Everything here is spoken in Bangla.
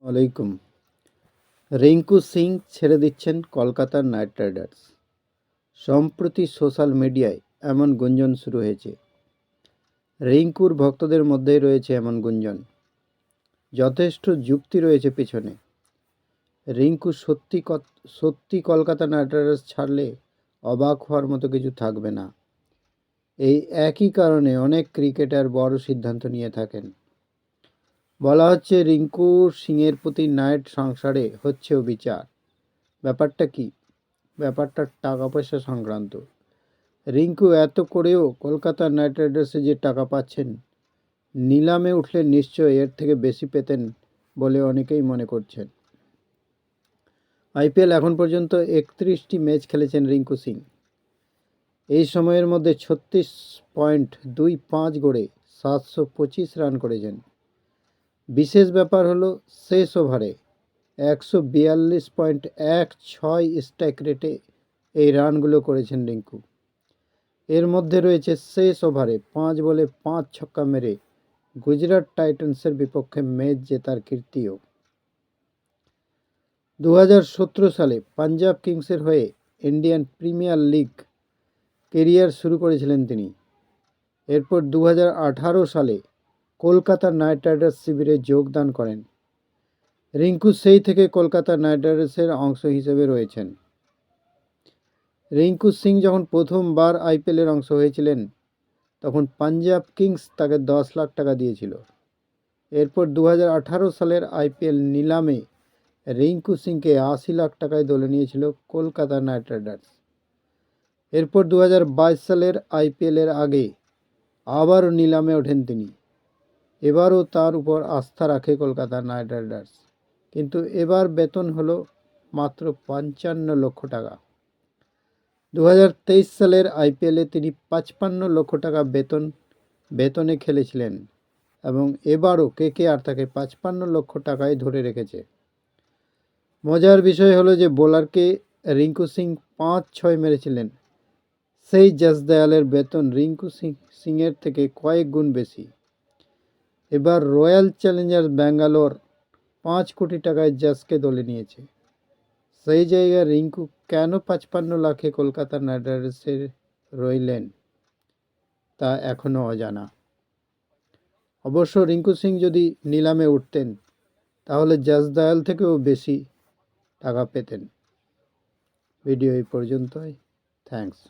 আলাইকুম। রিঙ্কু সিং ছেড়ে দিচ্ছেন কলকাতার নাইট রাইডার্স। সম্প্রতি সোশ্যাল মিডিয়ায় এমন গুঞ্জন শুরু হয়েছে। রিঙ্কুর ভক্তদের মধ্যেই রয়েছে এমন গুঞ্জন। যথেষ্ট যুক্তি রয়েছে পিছনে। রিঙ্কু সত্যি কলকাতা নাইট রাইডার্স ছাড়লে অবাক হওয়ার মতো কিছু থাকবে না। এই একই কারণে অনেক ক্রিকেটার বড় সিদ্ধান্ত নিয়ে থাকেন। বলা হচ্ছে রিঙ্কু সিংয়ের প্রতি নাইট সংসারে হচ্ছে অবিচার। ব্যাপারটা কি? ব্যাপারটা টাকা পয়সা সংক্রান্ত। রিঙ্কু এত করেও কলকাতা নাইট রাইডার্সে যে টাকা পাচ্ছেন, নিলামে উঠলে নিশ্চয় এর থেকে বেশি পেতেন বলে অনেকেই মনে করছেন। আইপিএল এখন পর্যন্ত 31টি ম্যাচ খেলেছেন রিঙ্কু সিং। এই সময়ের মধ্যে 36.25 গড়ে 725 রান করেছেন। বিশেষ ব্যাপার হলো শেষ ওভারে 142.16 স্ট্রাইক রেটে এই রানগুলো করেছেন রিঙ্কু। এর মধ্যে রয়েছে শেষ ওভারে 5 বলে 5 ছক্কা মেরে গুজরাট টাইটান্সের বিপক্ষে ম্যাচ জেতার কীর্তিও। 2017 সালে পাঞ্জাব কিংসের হয়ে ইন্ডিয়ান প্রিমিয়ার লিগ কেরিয়ার শুরু করেছিলেন তিনি। এরপর 2018 সালে কলকাতা নাইট রাইডার্স শিবিরে যোগদান করেন। রিঙ্কু সেই থেকে কলকাতা নাইট রাইডার্সের অংশ হিসেবে রয়েছেন। রিঙ্কু সিং যখন প্রথমবার আইপিএলের অংশ হয়েছিলেন, তখন পাঞ্জাব কিংস তাকে 10 লাখ টাকা দিয়েছিল। এরপর 2018 সালের আইপিএল নিলামে রিঙ্কু সিংকে 80 লাখ টাকায় দলে নিয়েছিল কলকাতা নাইট রাইডার্স। এরপর 2022 সালের আইপিএলের আগে আবারও নিলামে ওঠেন তিনি। এবারও তার উপর আস্থা রাখে কলকাতা নাইট রাইডার্স, কিন্তু এবার বেতন হলো মাত্র 55 লক্ষ টাকা। 2023 সালের আইপিএলে তিনি 55 লক্ষ টাকা বেতনে খেলেছিলেন এবং এবারও কেকেআর তাকে 55 লক্ষ টাকায় ধরে রেখেছে। মজার বিষয় হলো যে বোলারকে রিঙ্কু সিং 5-6 মেরেছিলেন, সেই জসদয়ালের বেতন রিঙ্কু সিংয়ের থেকে কয়েক গুণ বেশি। এবার রয়্যাল চ্যালেঞ্জার্স ব্যাঙ্গালোর 5 কোটি টাকায় জসকে দলে নিয়েছে। সেই জায়গায় রিঙ্কু কেন 55 লাখে কলকাতা নাইট রাইডার্সে রইলেন তা এখনও অজানা। অবশ্য রিঙ্কু সিং যদি নিলামে উঠতেন, তাহলে জসদয়াল থেকেও বেশি টাকা পেতেন। ভিডিও এই পর্যন্তই। থ্যাঙ্কস।